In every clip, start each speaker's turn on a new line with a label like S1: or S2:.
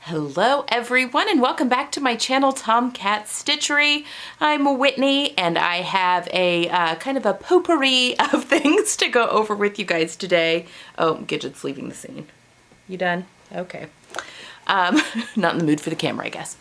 S1: Hello everyone and welcome back to my channel, Tomcat Stitchery. I'm Whitney and I have a kind of a potpourri of things to go over with you guys today. Oh, Gidget's leaving the scene. You done? Okay. Not in the mood for the camera, I guess.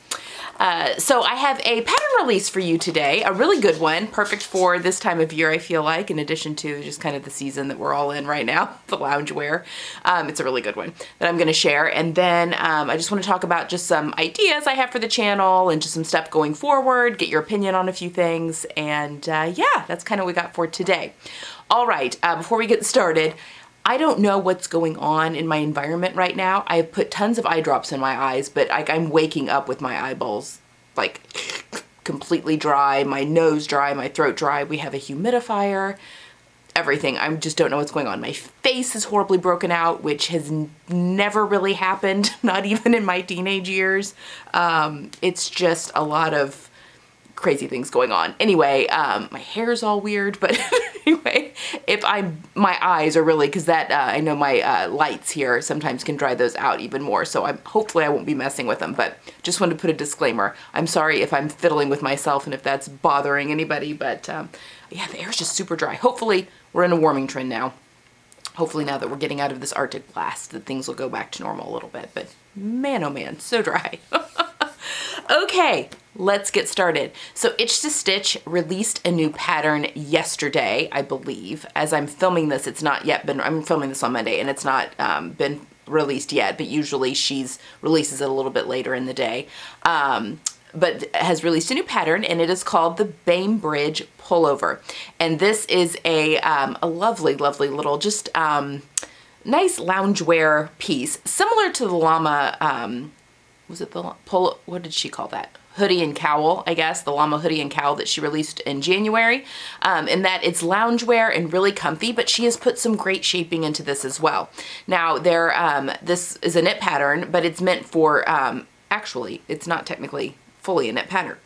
S1: So I have a pattern release for you today, a really good one, perfect for this time of year, I feel like, in addition to just kind of the season that we're all in right now, the loungewear. It's a really good one that I'm going to share. And then I just want to talk about just some ideas I have for the channel and just some stuff going forward, get your opinion on a few things. And yeah, that's kind of what we got for today. All right, before we get started, I don't know what's going on in my environment right now. I have put tons of eye drops in my eyes, but I'm waking up with my eyeballs like completely dry, my nose dry, my throat dry. We have a humidifier, everything. I just don't know what's going on. My face is horribly broken out, which has never really happened, not even in my teenage years. It's just a lot of crazy things going on. Anyway, my hair's all weird, but anyway, my eyes are really, because that, I know my lights here sometimes can dry those out even more, so hopefully I won't be messing with them, but just wanted to put a disclaimer. I'm sorry if I'm fiddling with myself and if that's bothering anybody, but yeah, the air's just super dry. Hopefully we're in a warming trend now. Hopefully now that we're getting out of this Arctic blast that things will go back to normal a little bit, but man, oh man, so dry. Okay, let's get started. So Itch to Stitch released a new pattern yesterday, I believe. As I'm filming this, it's not yet been, I'm filming this on Monday and it's not been released yet, but usually she's releases it a little bit later in the day. But has released a new pattern and it is called the Bainbridge pullover. And this is a lovely, lovely little, just nice loungewear piece, similar to the llama, was it the polo, what did she call that? Hoodie and cowl, I guess, the llama hoodie and cowl that she released in January, in that it's loungewear and really comfy, but she has put some great shaping into this as well. Now this is a knit pattern, but it's meant for, actually, it's not technically fully a knit pattern.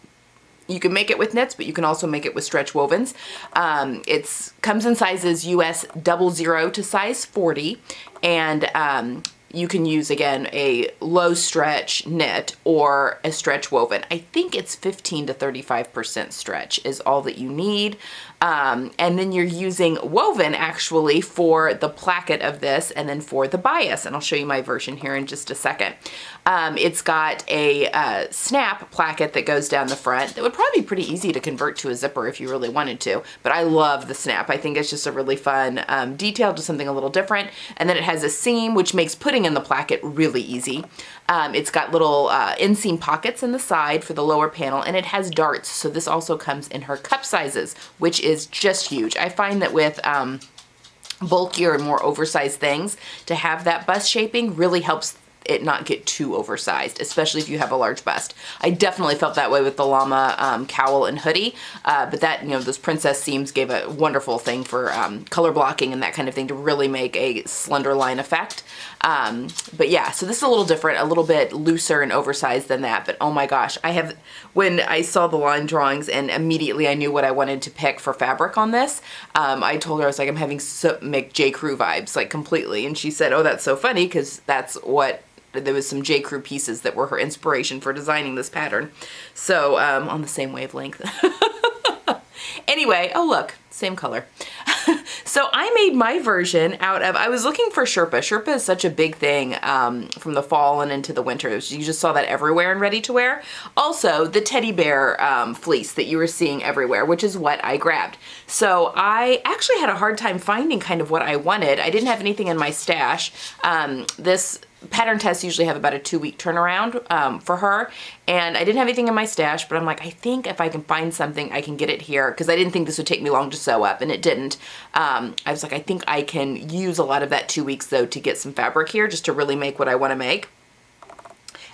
S1: You can make it with knits, but you can also make it with stretch wovens. It comes in sizes US 00 to size 40, and you can use, again, a low stretch knit or a stretch woven. I think it's 15 to 35% stretch is all that you need. And then you're using woven actually for the placket of this and then for the bias. And I'll show you my version here in just a second. It's got a snap placket that goes down the front that would probably be pretty easy to convert to a zipper if you really wanted to. But I love the snap. I think it's just a really fun detail, just something a little different. And then it has a seam, which makes putting in the placket really easy. It's got little inseam pockets in the side for the lower panel, and it has darts. So this also comes in her cup sizes, which is just huge. I find that with bulkier and more oversized things, to have that bust shaping really helps it not get too oversized, especially if you have a large bust. I definitely felt that way with the llama cowl and hoodie, but that, you know, those princess seams gave a wonderful thing for color blocking and that kind of thing to really make a slender line effect. But yeah, so this is a little different, a little bit looser and oversized than that, but oh my gosh, when I saw the line drawings and immediately I knew what I wanted to pick for fabric on this, I told her, I was like, I'm having make J. Crew vibes, like completely, and she said, oh, that's so funny, because that's what there was some J. Crew pieces that were her inspiration for designing this pattern. So on the same wavelength. Anyway, oh look, same color. So I made my version out of, I was looking for Sherpa. Sherpa is such a big thing from the fall and into the winter. You just saw that everywhere in ready to wear. Also the teddy bear fleece that you were seeing everywhere, which is what I grabbed. So I actually had a hard time finding kind of what I wanted. I didn't have anything in my stash. This pattern tests usually have about a 2-week turnaround for her, and I didn't have anything in my stash, but I'm like, I think if I can find something, I can get it here, because I didn't think this would take me long to sew up, and it didn't. I was like, I think I can use a lot of that 2 weeks though to get some fabric here just to really make what I want to make.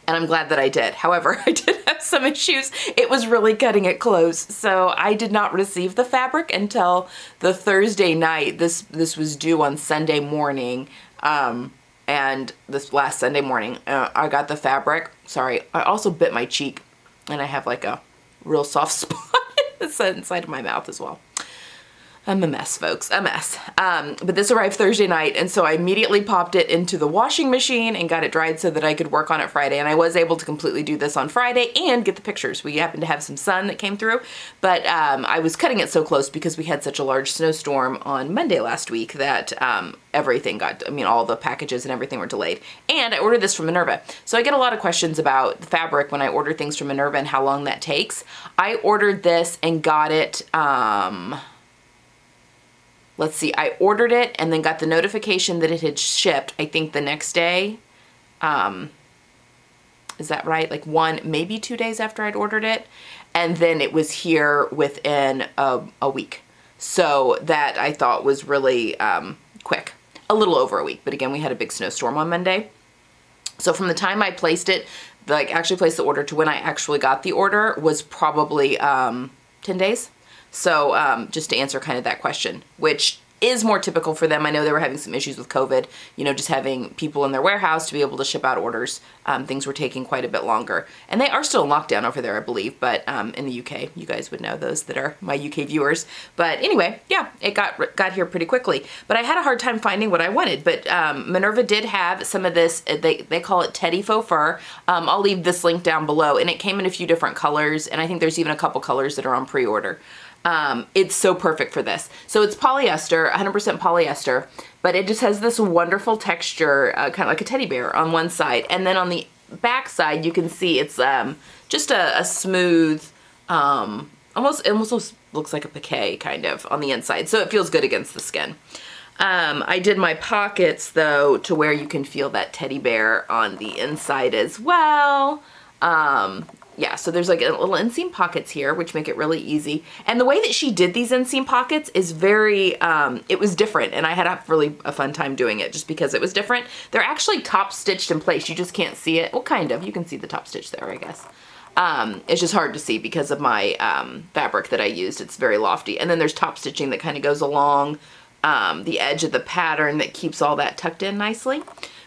S1: And I'm glad that I did. However, I did have some issues. It was really cutting it close. So I did not receive the fabric until the Thursday night. This was due on Sunday morning. And this last Sunday morning, I got the fabric. Sorry, I also bit my cheek and I have like a real soft spot inside of my mouth as well. I'm a mess, folks, a mess. But this arrived Thursday night, and so I immediately popped it into the washing machine and got it dried so that I could work on it Friday. And I was able to completely do this on Friday and get the pictures. We happened to have some sun that came through, but I was cutting it so close because we had such a large snowstorm on Monday last week that everything got, I mean, all the packages and everything were delayed. And I ordered this from Minerva. So I get a lot of questions about the fabric when I order things from Minerva and how long that takes. I ordered this and got it, let's see, I ordered it and then got the notification that it had shipped, I think the next day. Is that right? Like 1, maybe 2 days after I'd ordered it. And then it was here within a week. So that I thought was really quick. A little over a week. But again, we had a big snowstorm on Monday. So from the time I placed it, like actually placed the order to when I actually got the order was probably 10 days. So just to answer kind of that question, which is more typical for them. I know they were having some issues with COVID, you know, just having people in their warehouse to be able to ship out orders. Things were taking quite a bit longer. And they are still in lockdown over there, I believe, but in the UK, you guys would know, those that are my UK viewers. But anyway, yeah, it got here pretty quickly. But I had a hard time finding what I wanted. But Minerva did have some of this, they call it teddy faux fur. I'll leave this link down below. And it came in a few different colors. And I think there's even a couple colors that are on pre-order. It's so perfect for this. So it's polyester, 100% polyester, but it just has this wonderful texture, kind of like a teddy bear on one side. And then on the back side, you can see it's just a smooth, almost looks like a piqué kind of on the inside. So it feels good against the skin. I did my pockets though to where you can feel that teddy bear on the inside as well. Yeah, so there's like a little inseam pockets here, which make it really easy. And the way that she did these inseam pockets is very, it was different. And I had a fun time doing it just because it was different. They're actually top stitched in place. You just can't see it. Well, kind of. You can see the top stitch there, I guess. It's just hard to see because of my fabric that I used. It's very lofty. And then there's top stitching that kind of goes along the edge of the pattern that keeps all that tucked in nicely,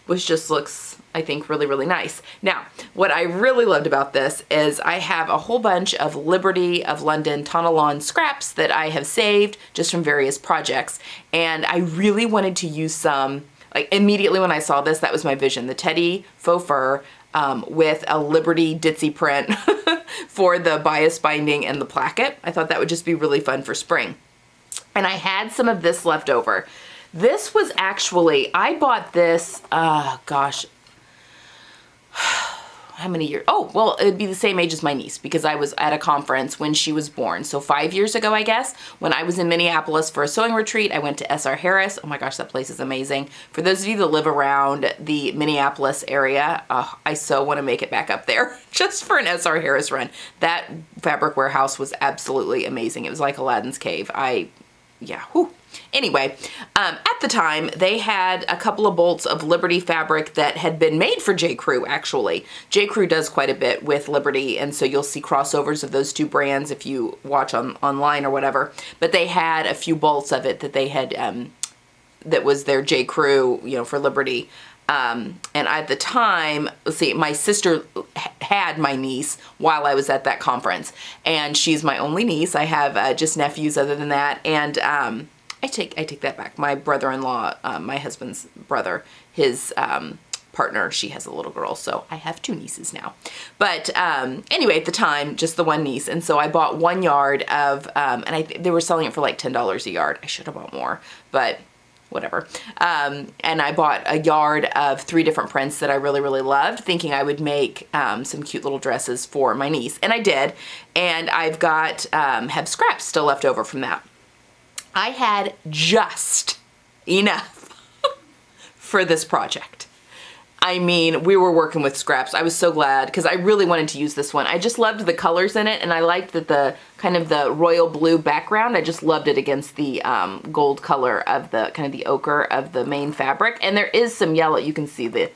S1: which just looks, I think, really, really nice. Now, what I really loved about this is I have a whole bunch of Liberty of LondonTowne scraps that I have saved just from various projects. And I really wanted to use some, like immediately when I saw this, that was my vision, the teddy faux fur with a Liberty ditzy print for the bias binding and the placket. I thought that would just be really fun for spring. And I had some of this left over. This was actually, I bought this, gosh, how many years? Oh, well, it'd be the same age as my niece because I was at a conference when she was born. So 5 years ago, I guess, when I was in Minneapolis for a sewing retreat, I went to S.R. Harris. Oh my gosh, that place is amazing. For those of you that live around the Minneapolis area, I so want to make it back up there just for an S.R. Harris run. That fabric warehouse was absolutely amazing. It was like Aladdin's cave. Yeah, whew. Anyway, at the time, they had a couple of bolts of Liberty fabric that had been made for J. Crew, actually. J. Crew does quite a bit with Liberty, and so you'll see crossovers of those two brands if you watch online or whatever. But they had a few bolts of it that they had, that was their J. Crew, you know, for Liberty. And at the time, let's see, my sister had my niece while I was at that conference, and she's my only niece. I have just nephews other than that, and I take that back. My brother-in-law, my husband's brother, his partner, she has a little girl, so I have 2 nieces now. But anyway, at the time, just the one niece, and so I bought 1 yard of, and they were selling it for like $10 a yard. I should have bought more, but whatever. And I bought a yard of 3 different prints that I really, really loved, thinking I would make some cute little dresses for my niece. And I did. And I've got, have scraps still left over from that. I had just enough for this project. I mean, we were working with scraps. I was so glad because I really wanted to use this one. I just loved the colors in it, and I liked that the kind of the royal blue background. I just loved it against the gold color of the kind of the ochre of the main fabric. And there is some yellow. You can see the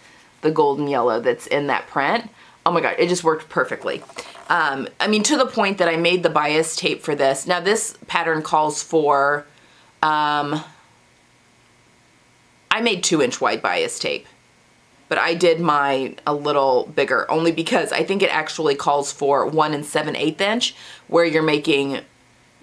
S1: golden yellow that's in that print. Oh my God, it just worked perfectly. I mean, to the point that I made the bias tape for this. Now this pattern calls for, I made 2-inch wide bias tape. But I did mine a little bigger only because I think it actually calls for 1 7/8 inch where you're making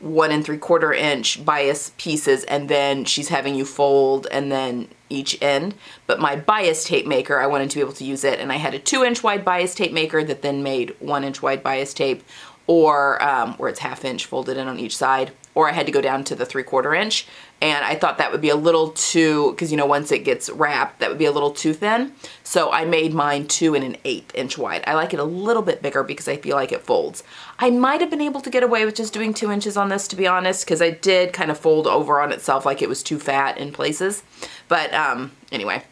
S1: 1 3/4 inch bias pieces, and then she's having you fold and then each end. But my bias tape maker, I wanted to be able to use it, and I had a 2-inch wide bias tape maker that then made 1-inch wide bias tape, or where it's 1/2 inch folded in on each side, or I had to go down to the 3/4 inch. And I thought that would be a little too, because you know, once it gets wrapped, that would be a little too thin. So I made mine 2 1/8 inch wide. I like it a little bit bigger because I feel like it folds. I might have been able to get away with just doing 2 inches on this, to be honest, because I did kind of fold over on itself like it was too fat in places. But anyway.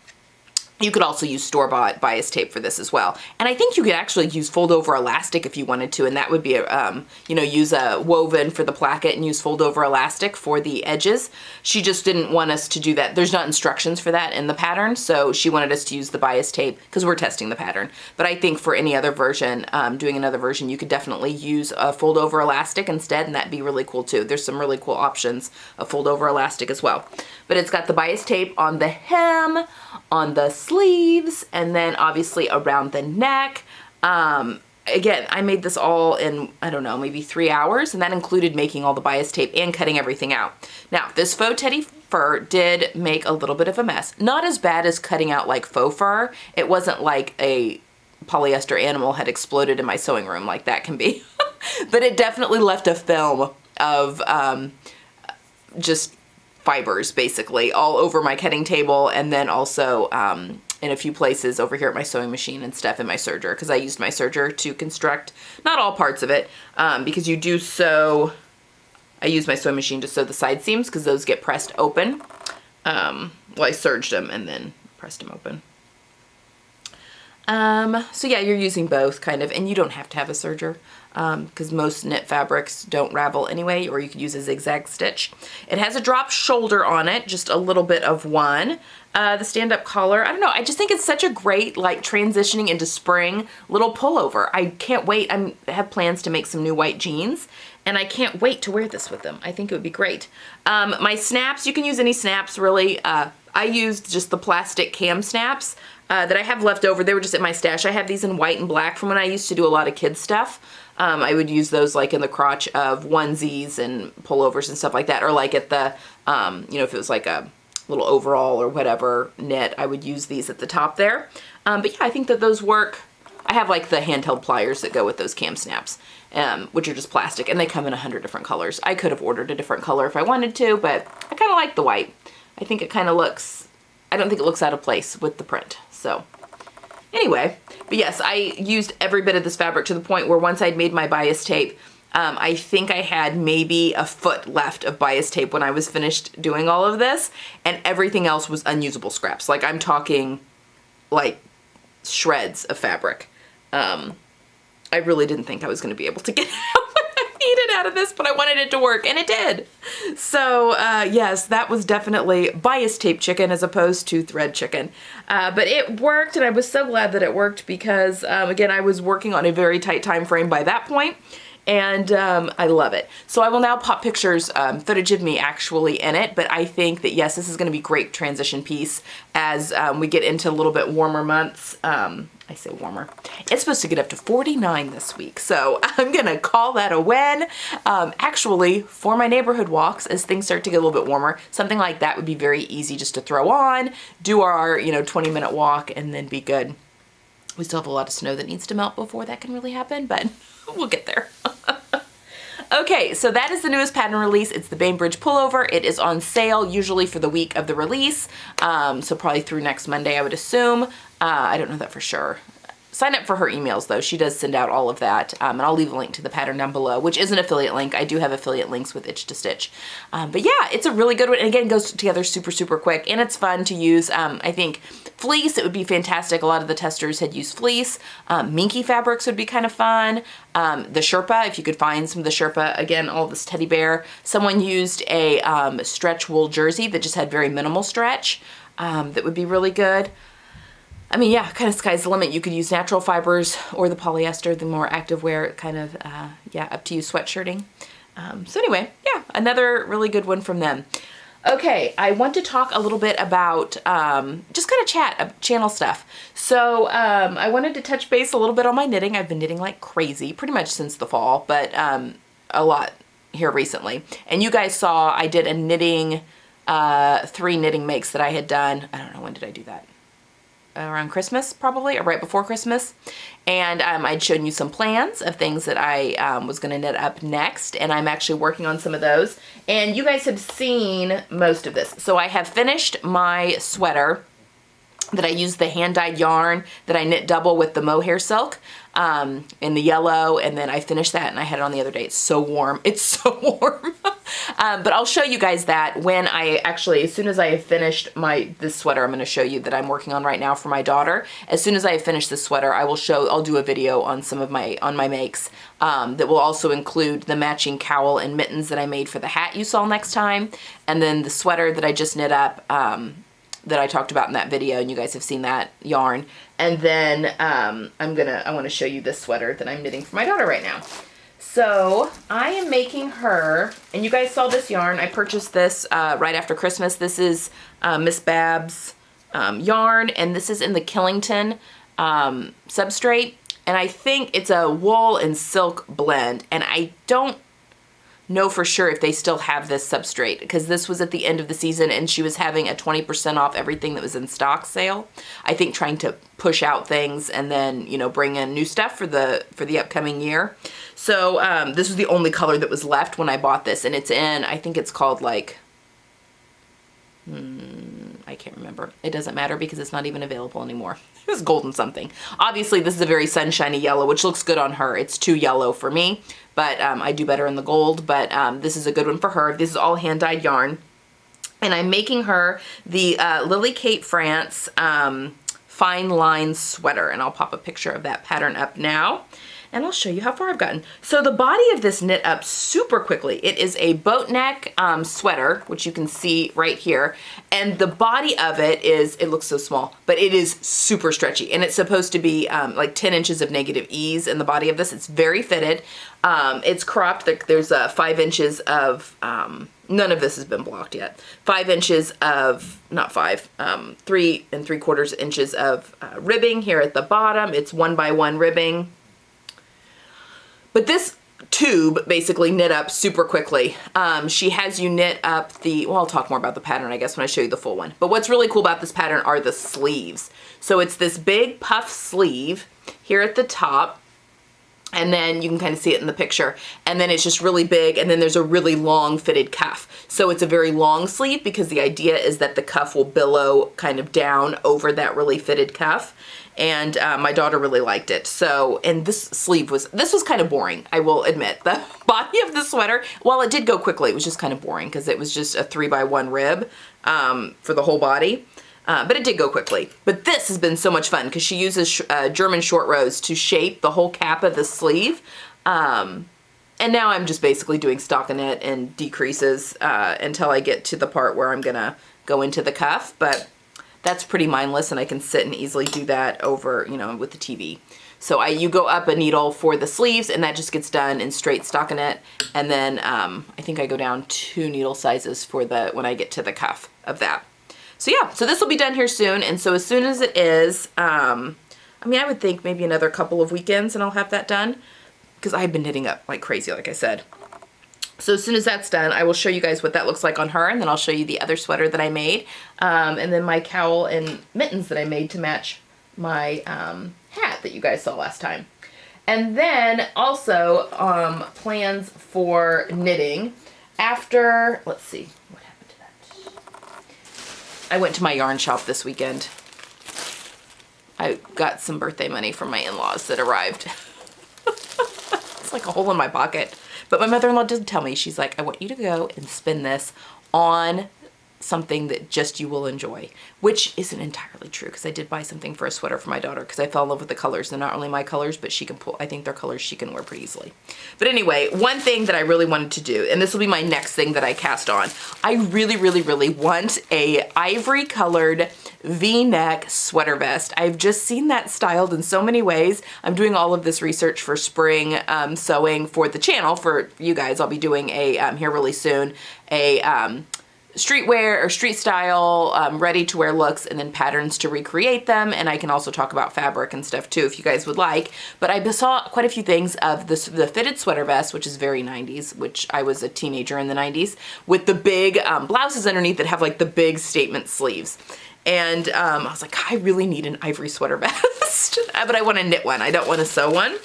S1: You could also use store-bought bias tape for this as well. And I think you could actually use fold-over elastic if you wanted to, and that would be, you know, use a woven for the placket and use fold-over elastic for the edges. She just didn't want us to do that. There's not instructions for that in the pattern, so she wanted us to use the bias tape because we're testing the pattern. But I think for any other version, doing another version, you could definitely use a fold-over elastic instead, and that'd be really cool too. There's some really cool options of fold-over elastic as well. But it's got the bias tape on the hem, on the sleeves, and then obviously around the neck. Again, I made this all in, I don't know, maybe 3 hours, and that included making all the bias tape and cutting everything out. Now, this faux teddy fur did make a little bit of a mess. Not as bad as cutting out like faux fur. It wasn't like a polyester animal had exploded in my sewing room like that can be. But it definitely left a film of just fibers basically all over my cutting table, and then also in a few places over here at my sewing machine and stuff in my serger, because I used my serger to construct not all parts of it, because you do sew, I use my sewing machine to sew the side seams because those get pressed open. Well, I serged them and then pressed them open. So yeah, you're using both kind of, and you don't have to have a serger because most knit fabrics don't ravel anyway, or you could use a zigzag stitch. It has a drop shoulder on it, just a little bit of one. The stand-up collar, I don't know, I just think it's such a great, like, transitioning into spring little pullover. I can't wait. I have plans to make some new white jeans, and I can't wait to wear this with them. I think it would be great. My snaps, you can use any snaps really. I used just the plastic KAMsnaps that I have left over. They were just in my stash. I have these in white and black from when I used to do a lot of kids stuff. I would use those like in the crotch of onesies and pullovers and stuff like that, or like at the, you know, if it was like a little overall or whatever knit, I would use these at the top there. But yeah, I think that those work. I have like the handheld pliers that go with those KAMsnaps, which are just plastic, and they come in 100 different colors. I could have ordered a different color if I wanted to, but I kind of like the white. I think it kind of looks, I don't think it looks out of place with the print. So anyway, but yes, I used every bit of this fabric to the point where once I'd made my bias tape, I think I had maybe a foot left of bias tape when I was finished doing all of this, and everything else was unusable scraps. Like, I'm talking like shreds of fabric. I really didn't think I was going to be able to get out what I needed out of this, but I wanted it to work, and it did. So yes, that was definitely bias tape chicken as opposed to thread chicken. But it worked, and I was so glad that it worked because, again, I was working on a very tight time frame by that point, and I love it. So I will now pop pictures, footage of me actually in it, but I think that, yes, this is going to be a great transition piece as we get into a little bit warmer months. I say warmer. It's supposed to get up to 49 this week, so I'm going to call that a win. Actually, for my neighborhood walks, as things start to get a little bit warmer, something like that would be very easy just to throw on, do our, you know, 20-minute walk, and then be good. We still have a lot of snow that needs to melt before that can really happen, but we'll get there. Okay, so that is the newest pattern release. It's the Bainbridge pullover. It is on sale usually for the week of the release, so probably through next Monday, I would assume. I don't know that for sure. Sign up for her emails though. She does send out all of that, and I'll leave a link to the pattern down below, which is an affiliate link. I do have affiliate links with Itch to Stitch. But yeah, it's a really good one, and again, goes together super, super quick, and it's fun to use. I think fleece, it would be fantastic. A lot of the testers had used fleece. Minky fabrics would be kind of fun. The Sherpa, if you could find some of the Sherpa, again, all this teddy bear. Someone used a stretch wool jersey that just had very minimal stretch. That would be really good. I mean, yeah, kind of sky's the limit. You could use natural fibers or the polyester, the more active wear, kind of, yeah, up to you, sweatshirting. So anyway, yeah, another really good one from them. Okay, I want to talk a little bit about just kind of channel stuff. So I wanted to touch base a little bit on my knitting. I've been knitting like crazy pretty much since the fall, but a lot here recently. And you guys saw I did a knitting, 3 knitting makes that I had done. I don't know, when did I do that? Around Christmas probably, or right before Christmas. And I'd shown you some plans of things that I was gonna knit up next, and I'm actually working on some of those. And you guys have seen most of this. So I have finished my sweater that I used the hand-dyed yarn that I knit double with the mohair silk in the yellow, and then I finished that and I had it on the other day. It's so warm. It's so warm. But I'll show you guys that when I actually, as soon as I have finished this sweater, I'm going to show you that I'm working on right now for my daughter. As soon as I have finished this sweater, I'll do a video on some of my makes that will also include the matching cowl and mittens that I made for the hat you saw next time, and then the sweater that I just knit up that I talked about in that video, and you guys have seen that yarn. And then I want to show you this sweater that I'm knitting for my daughter right now. So I am making her, and you guys saw this yarn. I purchased this right after Christmas. This is Miss Bab's yarn, and this is in the Killington substrate. And I think it's a wool and silk blend, and I don't know for sure if they still have this substrate, because this was at the end of the season and she was having a 20% off everything that was in stock sale. I think trying to push out things and then, you know, bring in new stuff for the upcoming year. So this was the only color that was left when I bought this, and it's in, I think it's called like, I can't remember. It doesn't matter because it's not even available anymore. It was golden something. Obviously this is a very sunshiny yellow, which looks good on her. It's too yellow for me, but I do better in the gold, but this is a good one for her. This is all hand-dyed yarn. And I'm making her the Lily Kate France Fineline sweater, and I'll pop a picture of that pattern up now. And I'll show you how far I've gotten. So the body of this knit up super quickly. It is a boat neck sweater, which you can see right here. And the body of it is, it looks so small, but it is super stretchy. And it's supposed to be like 10 inches of negative ease in the body of this. It's very fitted. It's cropped. There's 5 inches of, none of this has been blocked yet. 5 inches of, not 5, 3 3/4 inches of ribbing here at the bottom. It's 1 by 1 ribbing. But this tube basically knit up super quickly. She has you knit up well, I'll talk more about the pattern, I guess, when I show you the full one. But what's really cool about this pattern are the sleeves. So it's this big puff sleeve here at the top, and then you can kind of see it in the picture. And then it's just really big, and then there's a really long fitted cuff. So it's a very long sleeve because the idea is that the cuff will billow kind of down over that really fitted cuff. And my daughter really liked it. So, and this was kind of boring, I will admit. The body of the sweater, while it did go quickly, it was just kind of boring because it was just a 3 by 1 rib for the whole body. But it did go quickly. But this has been so much fun because she uses German short rows to shape the whole cap of the sleeve. And now I'm just basically doing stockinette and decreases until I get to the part where I'm gonna go into the cuff. But that's pretty mindless, and I can sit and easily do that over, you know, with the TV. So you go up a needle for the sleeves, and that just gets done in straight stockinette. And then I think I go down 2 needle sizes for when I get to the cuff of that. So yeah, so this will be done here soon. And so as soon as it is, I mean, I would think maybe another couple of weekends and I'll have that done, because I've been knitting up like crazy, like I said. So as soon as that's done, I will show you guys what that looks like on her, and then I'll show you the other sweater that I made, and then my cowl and mittens that I made to match my hat that you guys saw last time. And then also plans for knitting after, let's see, what happened to that? I went to my yarn shop this weekend. I got some birthday money from my in-laws that arrived. It's like a hole in my pocket. But my mother-in-law did tell me, she's like, I want you to go and spend this on something that just you will enjoy, which isn't entirely true, because I did buy something for a sweater for my daughter because I fell in love with the colors. They're not only my colors, but I think they're colors she can wear pretty easily. But anyway, one thing that I really wanted to do, and this will be my next thing that I cast on, I really, really, really want a ivory colored V-neck sweater vest. I've just seen that styled in so many ways. I'm doing all of this research for spring sewing for the channel for you guys. I'll be doing here really soon streetwear or street style, ready to wear looks, and then patterns to recreate them. And I can also talk about fabric and stuff too if you guys would like. But I saw quite a few things of the fitted sweater vest, which is very 90s, which I was a teenager in the 90s, with the big blouses underneath that have like the big statement sleeves. And I was like, I really need an ivory sweater vest, but I want to knit one. I don't want to sew one.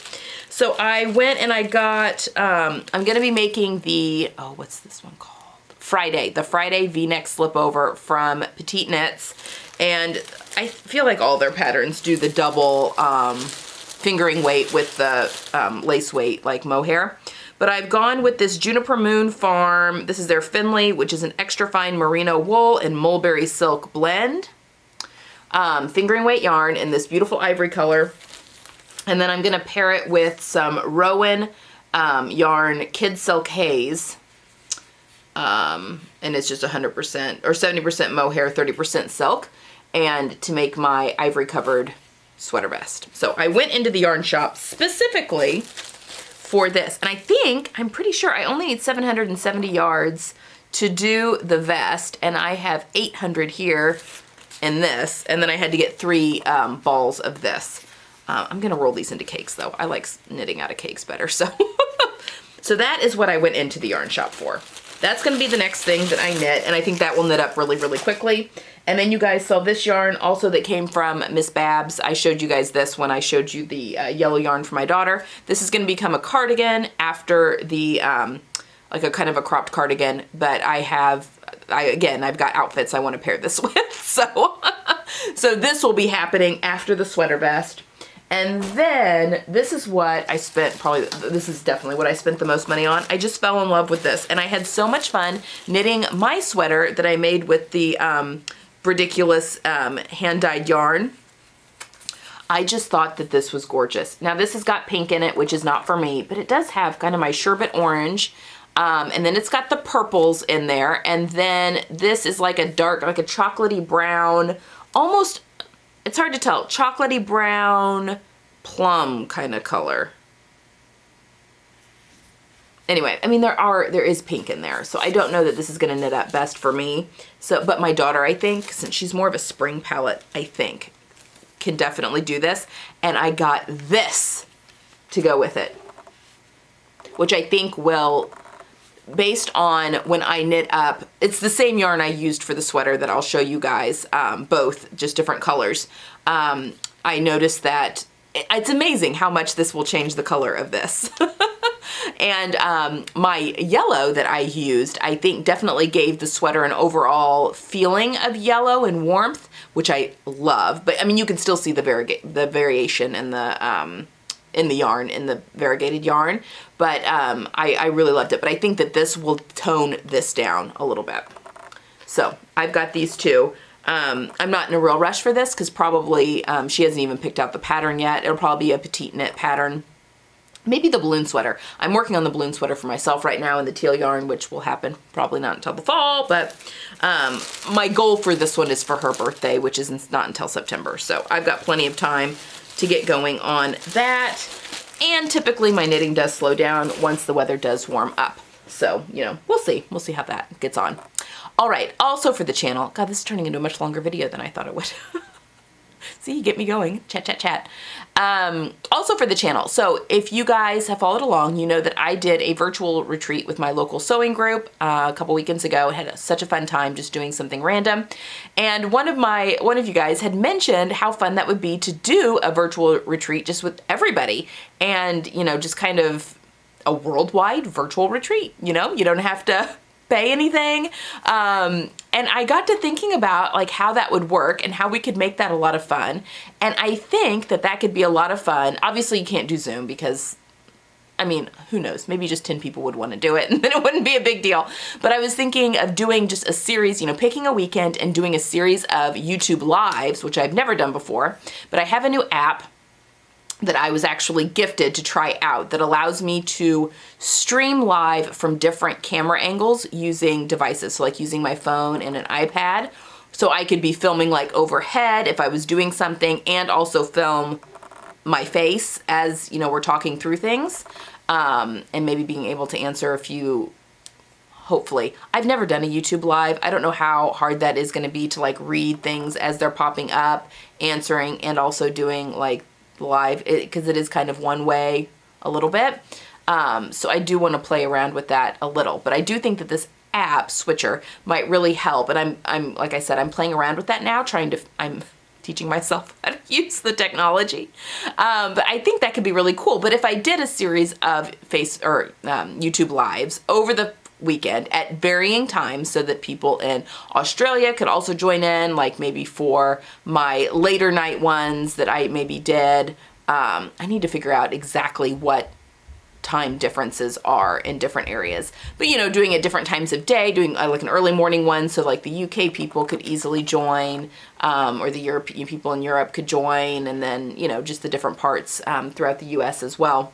S1: So I went and I got, I'm going to be making the, oh, what's this one called? The Friday V-neck slipover from PetiteKnits. And I feel like all their patterns do the double fingering weight with the lace weight, like mohair. But I've gone with this Juniper Moon Farm. This is their Findley, which is an extra fine merino wool and mulberry silk blend. Fingering weight yarn in this beautiful ivory color. And then I'm going to pair it with some Rowan yarn Kidsilk Haze. And it's just 100% or 70% mohair, 30% silk. And to make my ivory covered sweater vest. So I went into the yarn shop specifically for this. And I'm pretty sure I only need 770 yards to do the vest. And I have 800 here in this. And then I had to get 3 balls of this. I'm going to roll these into cakes though. I like knitting out of cakes better. So, so that is what I went into the yarn shop for. That's going to be the next thing that I knit. And I think that will knit up really, really quickly. And then you guys saw this yarn also that came from Miss Babs. I showed you guys this when I showed you the yellow yarn for my daughter. This is going to become a cardigan after the, like a kind of a cropped cardigan. But again, I've got outfits I want to pair this with. So, so this will be happening after the sweater vest. And then this is what I spent this is definitely what I spent the most money on. I just fell in love with this. And I had so much fun knitting my sweater that I made with the ridiculous hand-dyed yarn. I just thought that this was gorgeous. Now this has got pink in it, which is not for me, but it does have kind of my sherbet orange. And then it's got the purples in there. And then this is like a dark, like a chocolatey brown, almost, it's hard to tell, chocolatey brown plum kind of color. Anyway, I mean, there is pink in there, so I don't know that this is going to knit up best for me. So, but my daughter, I think, since she's more of a spring palette, I think, can definitely do this. And I got this to go with it, which I think will, based on when I knit up, it's the same yarn I used for the sweater that I'll show you guys, both just different colors. I noticed that it's amazing how much this will change the color of this. And my yellow that I used, I think definitely gave the sweater an overall feeling of yellow and warmth, which I love. But I mean, you can still see the variation in the yarn, in the variegated yarn. But I really loved it. But I think that this will tone this down a little bit. So I've got these two. I'm not in a real rush for this because probably she hasn't even picked out the pattern yet. It'll probably be a petite knit pattern. Maybe the balloon sweater. I'm working on the balloon sweater for myself right now in the teal yarn, which will happen probably not until the fall. But my goal for this one is for her birthday, which is not until September. So I've got plenty of time to get going on that. And typically my knitting does slow down once the weather does warm up. So, you know, we'll see. We'll see how that gets on. All right. Also for the channel. God, this is turning into a much longer video than I thought it would. See, you get me going. Chat, chat, chat. Also for the channel. So if you guys have followed along, you know that I did a virtual retreat with my local sewing group a couple weekends ago. I had such a fun time just doing something random. And one of you guys had mentioned how fun that would be to do a virtual retreat just with everybody. And, you know, just kind of a worldwide virtual retreat. You know, you don't have to pay anything. And I got to thinking about like how that would work and how we could make that a lot of fun. And I think that that could be a lot of fun. Obviously you can't do Zoom because, I mean, who knows, maybe just 10 people would want to do it and then it wouldn't be a big deal. But I was thinking of doing just a series, you know, picking a weekend and doing a series of YouTube lives, which I've never done before. But I have a new app that I was actually gifted to try out that allows me to stream live from different camera angles using devices. So like using my phone and an iPad. So I could be filming like overhead if I was doing something and also film my face as, you know, we're talking through things. And maybe being able to answer a few hopefully. I've never done a YouTube live. I don't know how hard that is going to be to like read things as they're popping up, answering, and also doing like live, because it is kind of one way a little bit. So I do want to play around with that a little, but I do think that this app switcher might really help. And I'm like I said, I'm playing around with that now, I'm teaching myself how to use the technology. But I think that could be really cool. But if I did a series of YouTube lives over the weekend at varying times so that people in Australia could also join in, like maybe for my later night ones that I maybe did, I need to figure out exactly what time differences are in different areas, but you know, doing at different times of day, doing like an early morning one, so like the UK people could easily join, or the European people in Europe could join, and then, you know, just the different parts throughout the US as well.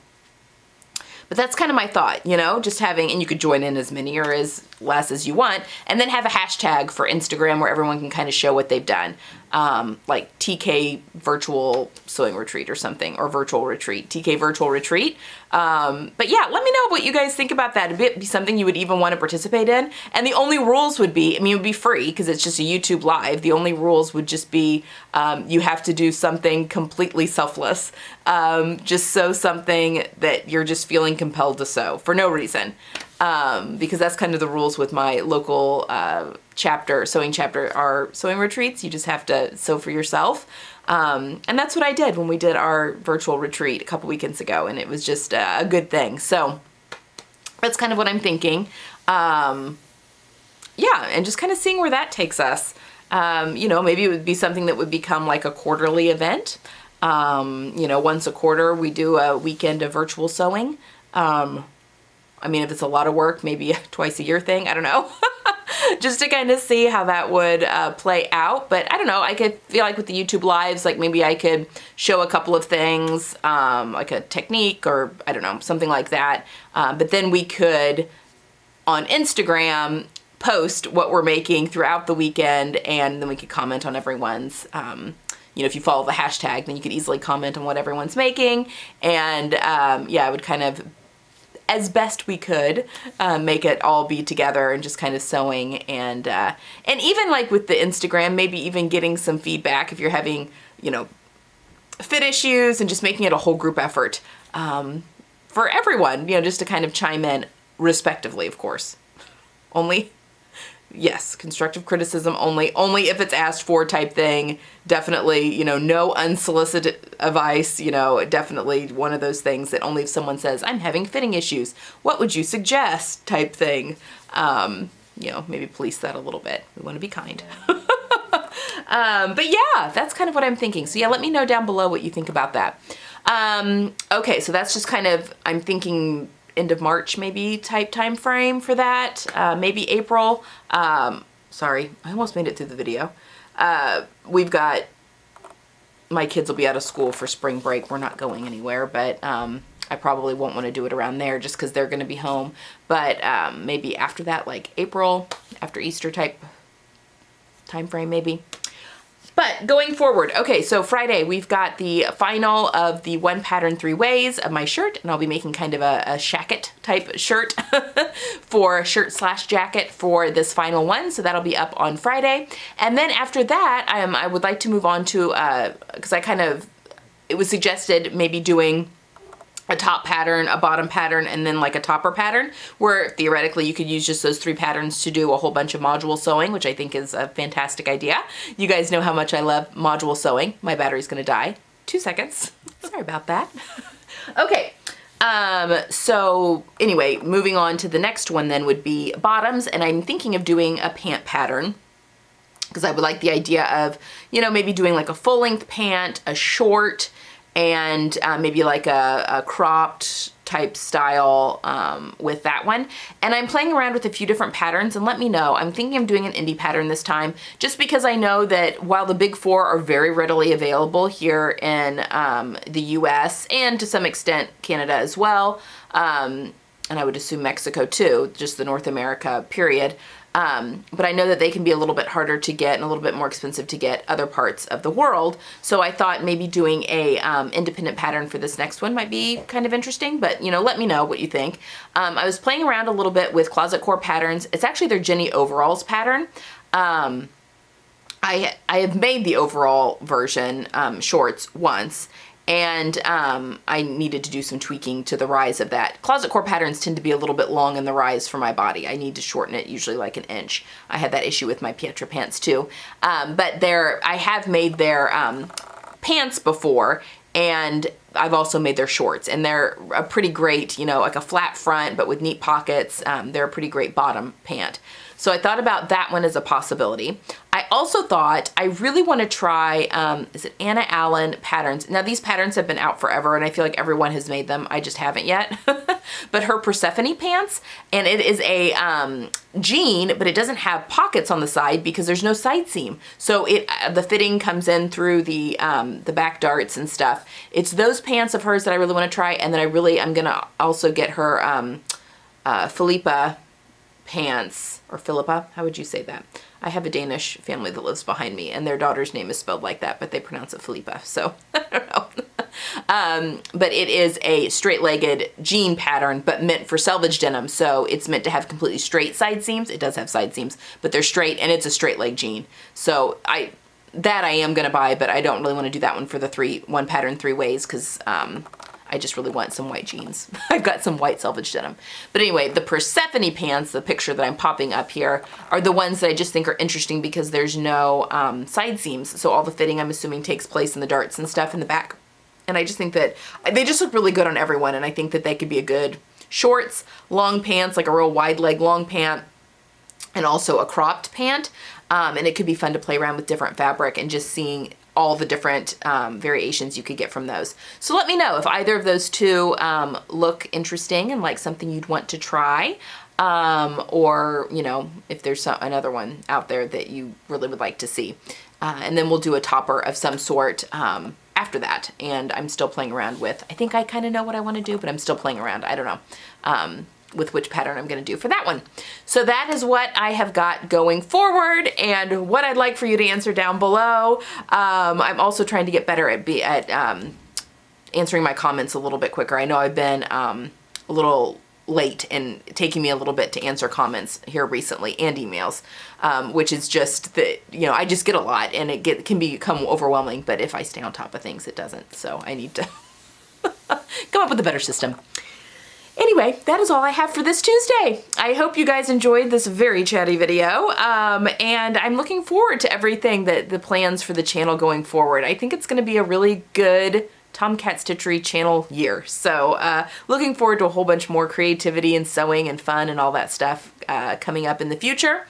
S1: But that's kind of my thought, you know, just having, and you could join in as many or as less as you want, and then have a hashtag for Instagram where everyone can kind of show what they've done. Like TK virtual sewing retreat or something, or virtual retreat, TK virtual retreat. But yeah, let me know what you guys think about that. It'd be something you would even want to participate in. And the only rules would be, I mean, it would be free because it's just a YouTube live. The only rules would just be, you have to do something completely selfless. Just sew something that you're just feeling compelled to sew for no reason. Because that's kind of the rules with my local sewing chapter, our sewing retreats. You just have to sew for yourself. And that's what I did when we did our virtual retreat a couple weekends ago, and it was just a good thing. So that's kind of what I'm thinking. Yeah, and just kind of seeing where that takes us. You know, maybe it would be something that would become like a quarterly event. You know, once a quarter we do a weekend of virtual sewing. I mean, if it's a lot of work, maybe a twice a year thing, I don't know. Just to kind of see how that would play out. But I don't know, I could feel like with the YouTube lives, like maybe I could show a couple of things, like a technique or I don't know, something like that. But then we could, on Instagram, post what we're making throughout the weekend, and then we could comment on everyone's, you know, if you follow the hashtag, then you could easily comment on what everyone's making. And yeah, I would kind of, as best we could, make it all be together and just kind of sewing, and even like with the Instagram, maybe even getting some feedback if you're having, you know, fit issues, and just making it a whole group effort for everyone, you know, just to kind of chime in respectively, of course. Only, yes, constructive criticism only if it's asked for type thing. Definitely, you know, no unsolicited advice, you know, definitely one of those things that only if someone says, I'm having fitting issues, what would you suggest type thing. You know, maybe police that a little bit. We want to be kind. But yeah, that's kind of what I'm thinking. So yeah, let me know down below what you think about that. Okay, so that's just kind of, I'm thinking end of March maybe type time frame for that, maybe April. Sorry, I almost made it through the video. We've got, my kids will be out of school for spring break. We're not going anywhere, but I probably won't want to do it around there just because they're going to be home. But maybe after that, like April, after Easter type time frame maybe. But going forward, okay, so Friday we've got the final of the one pattern 3 ways of my shirt, and I'll be making kind of a shacket type shirt for shirt/jacket for this final one, so that'll be up on Friday. And then after that, I would like to move on to, because it was suggested maybe doing a top pattern, a bottom pattern, and then like a topper pattern, where theoretically you could use just those 3 patterns to do a whole bunch of module sewing, which I think is a fantastic idea. You guys know how much I love module sewing. My battery's gonna die. 2 seconds. Sorry about that. Okay. So anyway, moving on to the next one then would be bottoms, and I'm thinking of doing a pant pattern, because I would like the idea of, you know, maybe doing like a full-length pant, a short, and maybe like a cropped type style with that one. And I'm playing around with a few different patterns, and let me know. I'm thinking of doing an indie pattern this time, just because I know that while the big 4 are very readily available here in the US, and to some extent Canada as well, and I would assume Mexico too, just the North America period, But I know that they can be a little bit harder to get and a little bit more expensive to get other parts of the world. So I thought maybe doing a independent pattern for this next one might be kind of interesting, but you know, let me know what you think. I was playing around a little bit with Closet Core patterns. It's actually their Jenny Overalls pattern. I have made the overall version shorts once, and I needed to do some tweaking to the rise of that. Closet Core patterns tend to be a little bit long in the rise for my body. I need to shorten it, usually like an inch. I had that issue with my Pietra pants too. But I have made their pants before, and I've also made their shorts, and they're a pretty great, you know, like a flat front but with neat pockets. They're a pretty great bottom pant. So I thought about that one as a possibility. I also thought I really want to try, is it Anna Allen patterns? Now these patterns have been out forever and I feel like everyone has made them. I just haven't yet. But her Persephone pants, and it is a jean, but it doesn't have pockets on the side because there's no side seam. So the fitting comes in through the back darts and stuff. It's those pants of hers that I really want to try, and then I'm gonna also get her Philippa pants, or Philippa, how would you say that? I have a Danish family that lives behind me, and their daughter's name is spelled like that, but they pronounce it Philippa, so I don't know. But it is a straight-legged jean pattern, but meant for selvage denim, so it's meant to have completely straight side seams. It does have side seams, but they're straight, and it's a straight leg jean. So I am gonna buy, but I don't really want to do that one for the one pattern 3 ways, because I just really want some white jeans. I've got some white selvage denim. But anyway, the Persephone pants, the picture that I'm popping up here, are the ones that I just think are interesting because there's no side seams. So all the fitting, I'm assuming, takes place in the darts and stuff in the back. And I just think that they just look really good on everyone, and I think that they could be a good shorts, long pants, like a real wide leg long pant, and also a cropped pant. And it could be fun to play around with different fabric and just seeing all the different variations you could get from those. So let me know if either of those two look interesting and like something you'd want to try, or you know, if there's another one out there that you really would like to see. And then we'll do a topper of some sort after that. And I'm still playing around with, I think I kind of know what I want to do, but I'm still playing around. I don't know. With which pattern I'm going to do for that one. So that is what I have got going forward and what I'd like for you to answer down below. I'm also trying to get better at answering my comments a little bit quicker. I know I've been a little late and taking me a little bit to answer comments here recently, and emails, which is just that, you know, I just get a lot and it can become overwhelming, but if I stay on top of things, it doesn't. So I need to come up with a better system. Anyway, that is all I have for this Tuesday. I hope you guys enjoyed this very chatty video, and I'm looking forward to everything the plans for the channel going forward. I think it's going to be a really good Tomcat Stitchery channel year. So looking forward to a whole bunch more creativity and sewing and fun and all that stuff coming up in the future.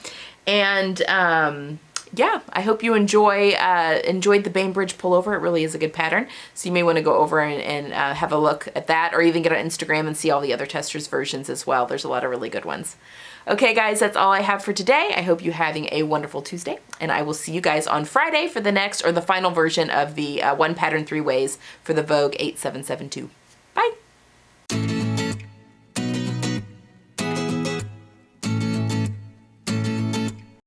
S1: And yeah, I hope you enjoyed the Bainbridge pullover. It really is a good pattern. So you may want to go over and have a look at that, or even get on Instagram and see all the other testers versions as well. There's a lot of really good ones. Okay guys, that's all I have for today. I hope you're having a wonderful Tuesday, and I will see you guys on Friday for the final version of the One Pattern 3 Ways for the Vogue 8772.